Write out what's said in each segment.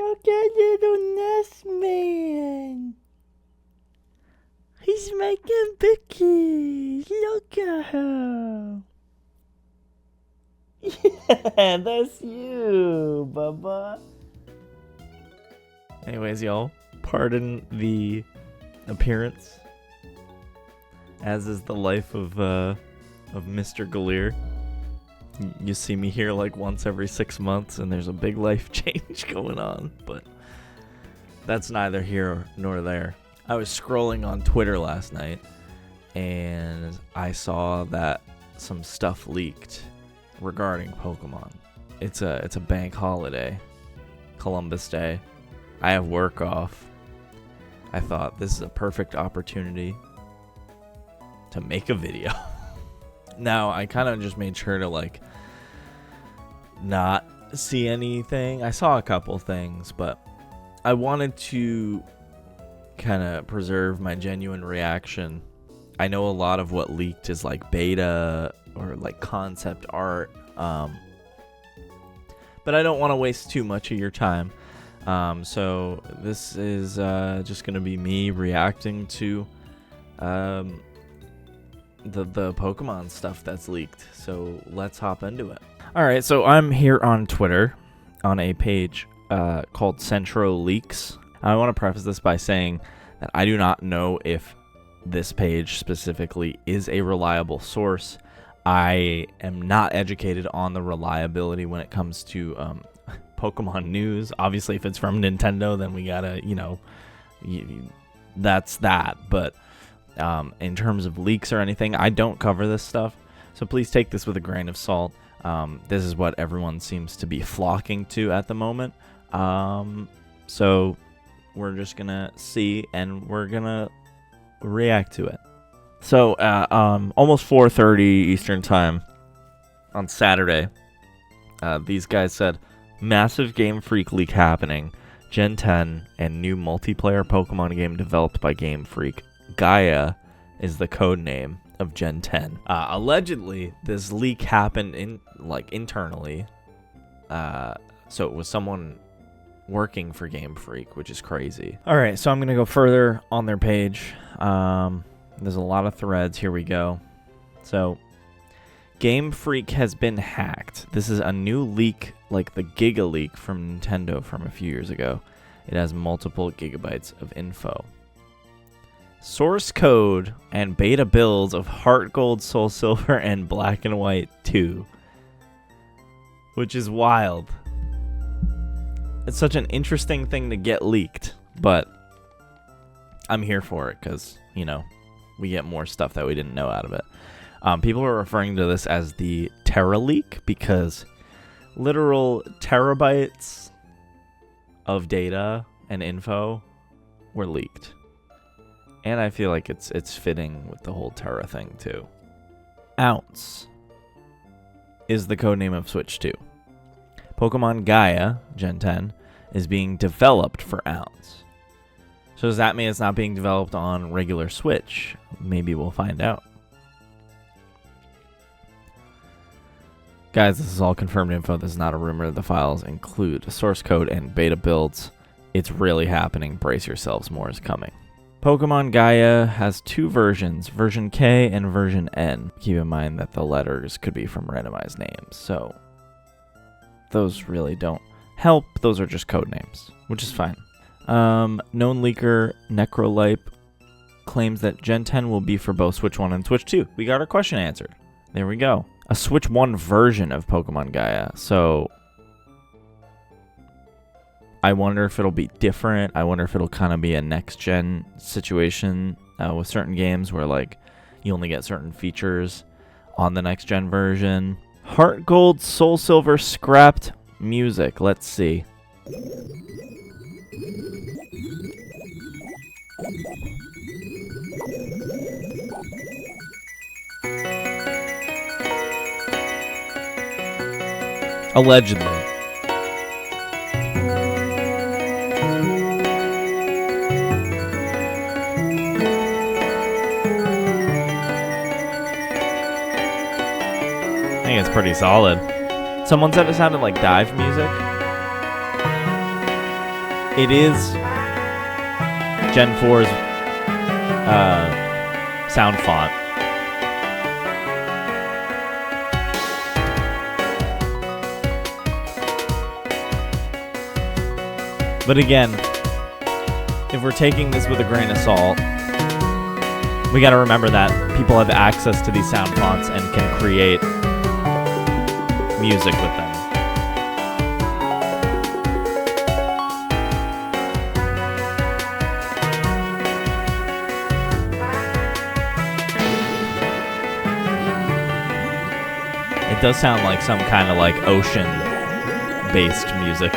Look at little Nest Man. He's making cookies. Look at her. Yeah, that's you, Bubba. Anyways, y'all, pardon the appearance, as is the life of Mr. Galir. You see me here like once every 6 months, and there's a big life change going on, but that's neither here nor there. I was scrolling on Twitter last night, and I saw that some stuff leaked regarding Pokemon. It's a bank holiday, Columbus Day. I have work off. I thought this is a perfect opportunity to make a video. Now, I kind of just made sure to like not see anything. I saw a couple things, but I wanted to kind of preserve my genuine reaction. I know a lot of what leaked is like beta or like concept art, but I don't want to waste too much of your time. So this is just going to be me reacting to the Pokemon stuff that's leaked. So let's hop into it. All right, so I'm here on Twitter on a page called Centro Leaks. I want to preface this by saying that I do not know if this page specifically is a reliable source. I am not educated on the reliability when it comes to Pokemon news. Obviously, if it's from Nintendo, then we gotta, that's that. But in terms of leaks or anything, I don't cover this stuff. So please take this with a grain of salt. This is what everyone seems to be flocking to at the moment. So we're just gonna see, and we're gonna react to it. So almost 4:30 Eastern time on Saturday, these guys said, massive Game Freak leak happening. Gen 10 and new multiplayer Pokemon game developed by Game Freak. Gaia is the code name of Gen 10. Allegedly, this leak happened internally. So it was someone working for Game Freak, which is crazy. All right, so I'm gonna go further on their page. There's a lot of threads. Here we go. So Game Freak has been hacked. This is a new leak, like the Giga leak from Nintendo from a few years ago. It has multiple gigabytes of info. Source code and beta builds of Heart Gold, Soul Silver, and Black and White 2. Which is wild. It's such an interesting thing to get leaked, but I'm here for it because, we get more stuff that we didn't know out of it. People are referring to this as the Terra leak because literal terabytes of data and info were leaked. And I feel like it's fitting with the whole Terra thing too. Ounce is the codename of Switch 2. Pokemon Gaia, Gen 10, is being developed for Ounce. So does that mean it's not being developed on regular Switch? Maybe we'll find out. Guys, this is all confirmed info. This is not a rumor. The files include source code and beta builds. It's really happening. Brace yourselves. More is coming. Pokemon Gaia has two versions, version K and version N. Keep in mind that the letters could be from randomized names, so those really don't help. Those are just code names, which is fine. Known leaker Necrolipe claims that Gen 10 will be for both Switch 1 and Switch 2. We got our question answered. There we go. A Switch 1 version of Pokemon Gaia. So I wonder if it'll be different. I wonder if it'll kind of be a next-gen situation with certain games where like you only get certain features on the next-gen version. Heart Gold, Soul Silver, scrapped music. Let's see. Allegedly. I think it's pretty solid. Someone said it sounded like dive music. It is Gen 4's sound font. But again, if we're taking this with a grain of salt, we got to remember that people have access to these sound fonts and can create music with them. It does sound like some kind of like ocean-based music.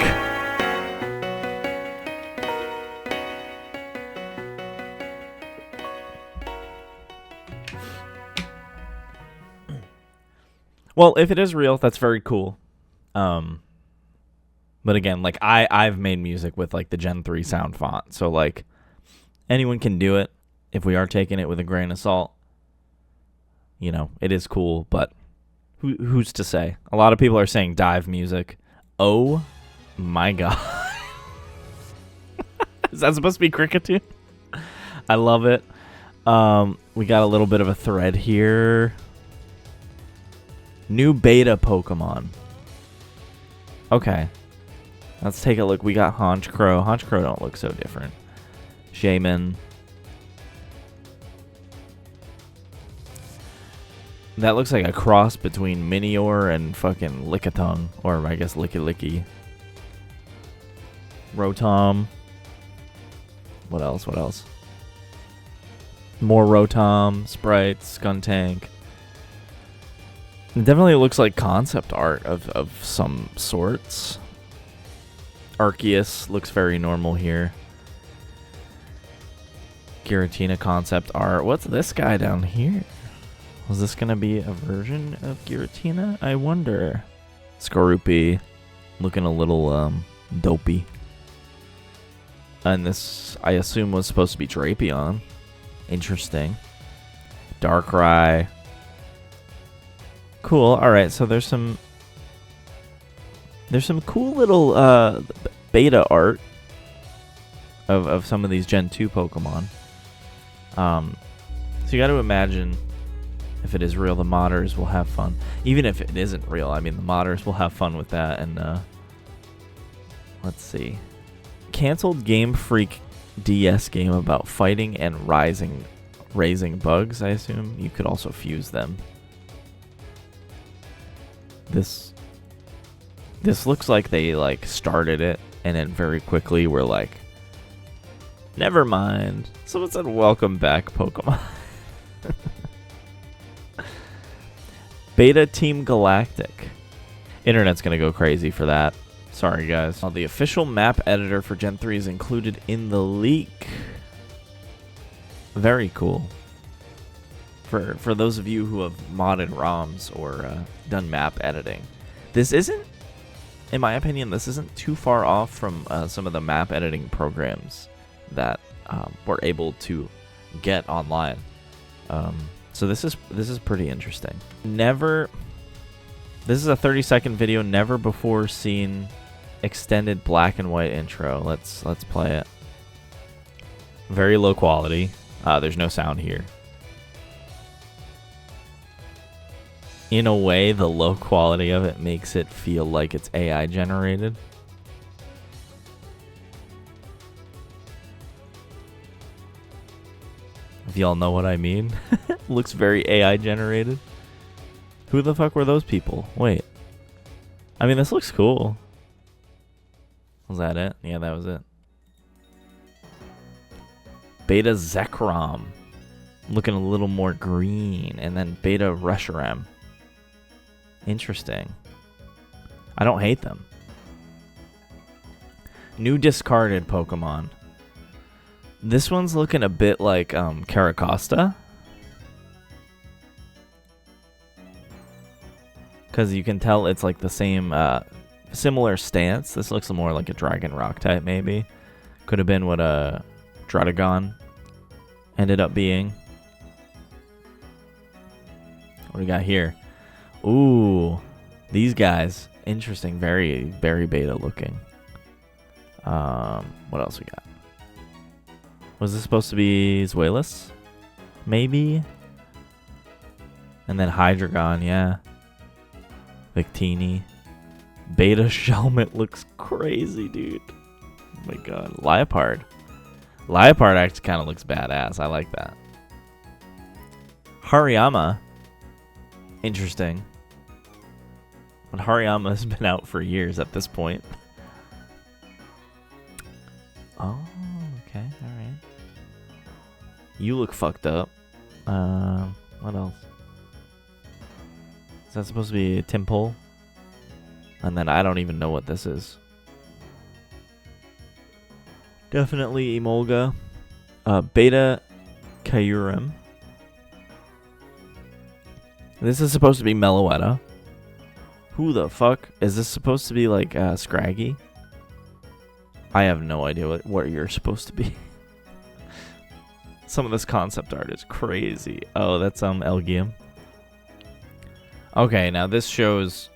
Well, if it is real, that's very cool. But again, like I've made music with like the Gen 3 sound font, so like anyone can do it if we are taking it with a grain of salt. You know, it is cool, but who's to say? A lot of people are saying dive music. Oh my god. Is that supposed to be Cricketune? I love it. We got a little bit of a thread here. New beta Pokemon. Okay. Let's take a look. We got Honchkrow. Honchkrow don't look so different. Shaman. That looks like a cross between Minior and fucking Lickitung. Or I guess Licky. Rotom. What else? What else? More Rotom, Sprites, Skuntank. It definitely looks like concept art of some sorts. Arceus looks very normal here. Giratina concept art. What's this guy down here? Was this going to be a version of Giratina? I wonder. Skorupi looking a little dopey. And this, I assume, was supposed to be Drapion. Interesting. Darkrai. Cool. All right. So there's some cool little beta art of some of these Gen 2 Pokemon. So you got to imagine, if it is real, the modders will have fun. Even if it isn't real, I mean, the modders will have fun with that. And let's see. Canceled Game Freak DS game about fighting and raising bugs, I assume. You could also fuse them. This looks like they like started it and then very quickly were like, never mind. Someone said welcome back, Pokemon. Beta Team Galactic. Internet's gonna go crazy for that. Sorry guys. The official map editor for Gen 3 is included in the leak. Very cool. For those of you who have modded ROMs or done map editing, this isn't, in my opinion, this isn't too far off from some of the map editing programs that we're able to get online. So this is pretty interesting. This is a 30-second video, never before seen extended black and white intro. Let's play it. Very low quality. There's no sound here. In a way, the low quality of it makes it feel like it's AI generated. If y'all know what I mean. Looks very AI generated. Who the fuck were those people? Wait. I mean, this looks cool. Was that it? Yeah, that was it. Beta Zekrom. Looking a little more green. And then Beta Reshiram. Interesting. I don't hate them. New discarded Pokemon. This one's looking a bit like Caracosta. Because you can tell it's like the same, similar stance. This looks more like a Dragon Rock type, maybe. Could have been what a Druddigon ended up being. What do we got here? Ooh, these guys. Interesting. Very, very beta looking. What else we got? Was this supposed to be Zweilous? Maybe? And then Hydreigon, yeah. Victini. Beta Shelmet looks crazy, dude. Oh my god. Liepard. Liepard actually kind of looks badass. I like that. Hariyama. Interesting. But Hariyama has been out for years at this point. Oh, okay. Alright. You look fucked up. What else? Is that supposed to be Timpole? And then I don't even know what this is. Definitely Emolga. Beta Kyurem. This is supposed to be Meloetta. Who the fuck? Is this supposed to be like Scraggy? I have no idea what you're supposed to be. Some of this concept art is crazy. Oh, that's Elgium. Okay, now this shows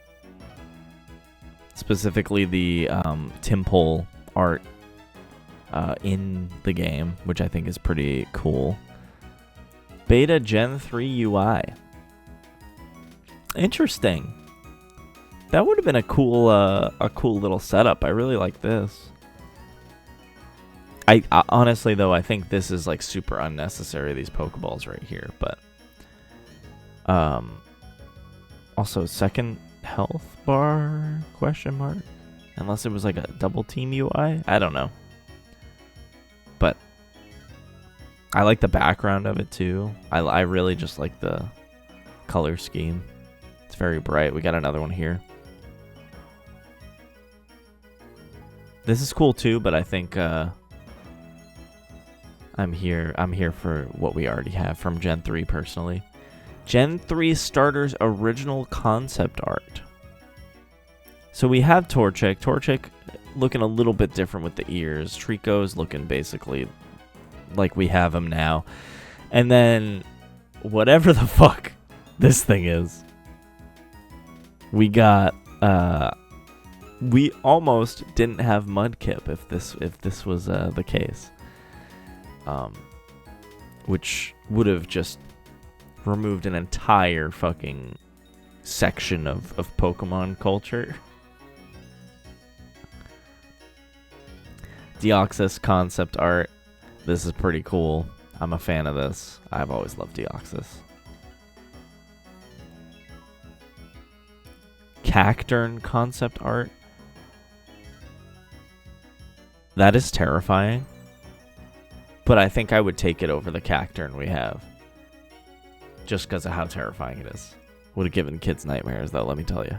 specifically the Timpole art in the game, which I think is pretty cool. Beta Gen 3 UI. Interesting. That would have been a cool little setup. I really like this. I honestly though, I think this is like super unnecessary, these Pokeballs right here, but also second health bar question mark, unless it was like a double team UI. I don't know, but I like the background of it too. I really just like the color scheme. It's very bright. We got another one here. This is cool too, but I think I'm here for what we already have from Gen 3 personally. Gen 3 starters original concept art. So we have Torchic. Torchic looking a little bit different with the ears. Trico's looking basically like we have him now. And then whatever the fuck this thing is, we got we almost didn't have Mudkip if this was the case. Which would have just removed an entire fucking section of Pokemon culture. Deoxys concept art. This is pretty cool. I'm a fan of this. I've always loved Deoxys. Cacturn concept art. That is terrifying. But I think I would take it over the Cacturn we have. Just because of how terrifying it is. Would have given kids nightmares, though, let me tell you.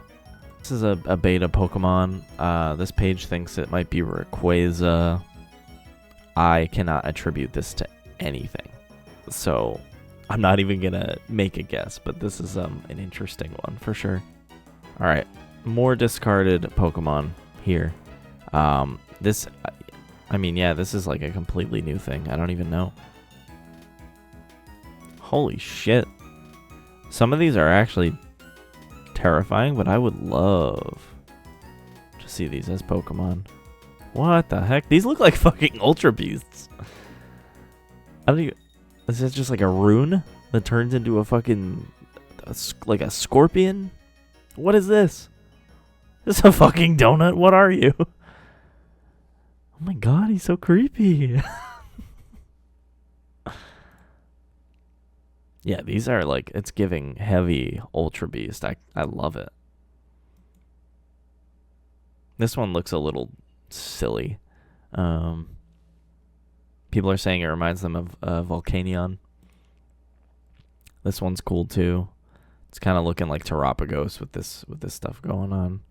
This is a beta Pokemon. This page thinks it might be Rayquaza. I cannot attribute this to anything. So, I'm not even going to make a guess, but this is an interesting one for sure. Alright, more discarded Pokemon here. This... I mean, yeah, this is like a completely new thing. I don't even know. Holy shit. Some of these are actually terrifying, but I would love to see these as Pokemon. What the heck? These look like fucking Ultra Beasts. Is this just like a rune that turns into a fucking... like a scorpion? What is this? This is a fucking donut? What are you? Oh my god, he's so creepy. Yeah, these are like, it's giving heavy Ultra Beast. I love it. This one looks a little silly. People are saying it reminds them of Volcanion. This one's cool too. It's kind of looking like Terapagos with this stuff going on.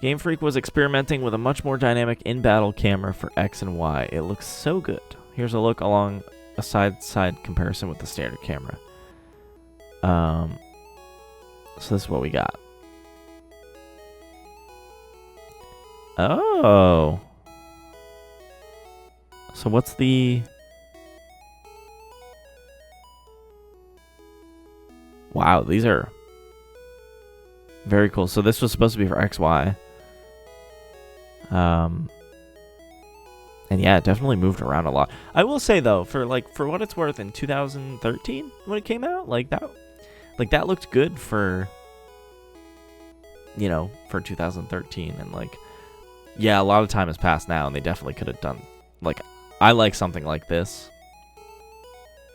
Game Freak was experimenting with a much more dynamic in-battle camera for X and Y. It looks so good. Here's a look along a side-to-side comparison with the standard camera. So this is what we got. Oh. So what's the... Wow, these are very cool. So this was supposed to be for XY. And yeah, it definitely moved around a lot. I will say though, for what it's worth, in 2013 when it came out, that looked good for, for 2013. And yeah, a lot of time has passed now, and they definitely could have done, I like something like this,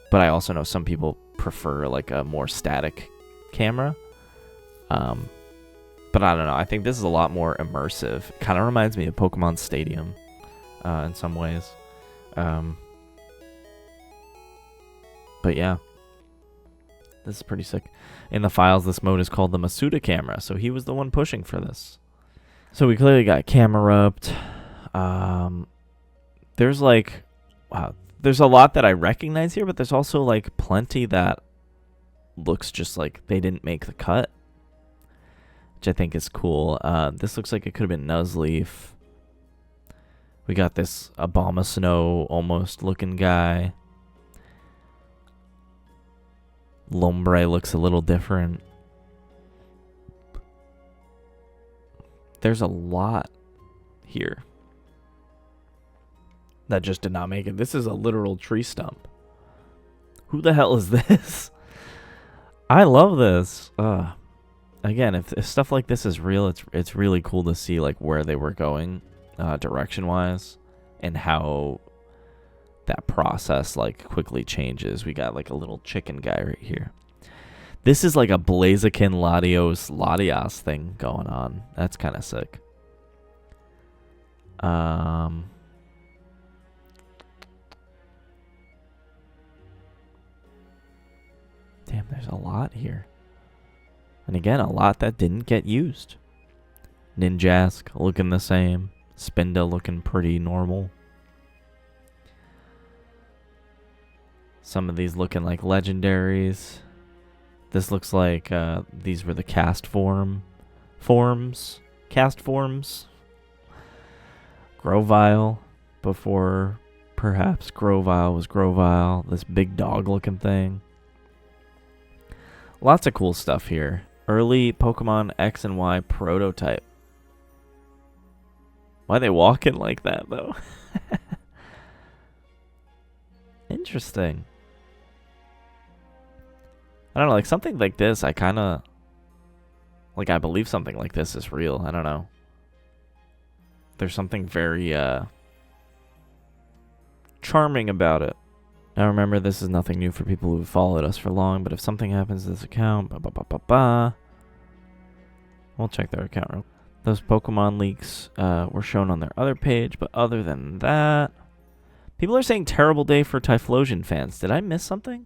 but I also know some people prefer a more static camera. But I don't know. I think this is a lot more immersive. Kind of reminds me of Pokemon Stadium in some ways. But yeah, this is pretty sick. In the files, this mode is called the Masuda camera, so he was the one pushing for this. So we clearly got camera upped. There's wow, there's a lot that I recognize here, but there's also plenty that looks just like they didn't make the cut, which I think is cool. This looks like it could have been Nuzleaf. We got this Obama Snow almost looking guy. Lombre looks a little different. There's a lot here that just did not make it. This is a literal tree stump. Who the hell is this? I love this. Again, if stuff like this is real, it's really cool to see where they were going direction wise, and how that process quickly changes. We got a little chicken guy right here. This is a Blaziken Latios thing going on. That's kind of sick. Damn, there's a lot here. And again, a lot that didn't get used. Ninjask looking the same. Spinda looking pretty normal. Some of these looking like legendaries. This looks like these were the cast forms. Cast forms. Grovyle before perhaps Grovyle was Grovyle. This big dog looking thing. Lots of cool stuff here. Early Pokemon X and Y prototype. Why are they walking like that, though? Interesting. I don't know, something like this, I kind of... I believe something like this is real. I don't know. There's something very, charming about it. Now remember, this is nothing new for people who've followed us for long, but if something happens to this account, we'll check their account real quick. Those Pokemon leaks were shown on their other page, but other than that... People are saying terrible day for Typhlosion fans. Did I miss something?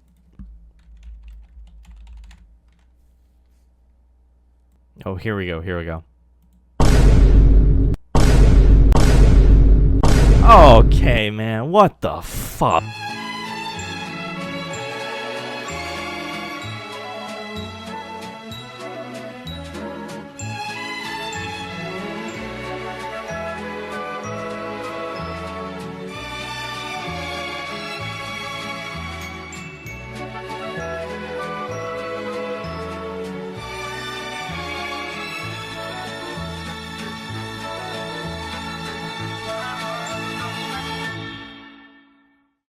Oh, here we go. Okay, man. What the fuck?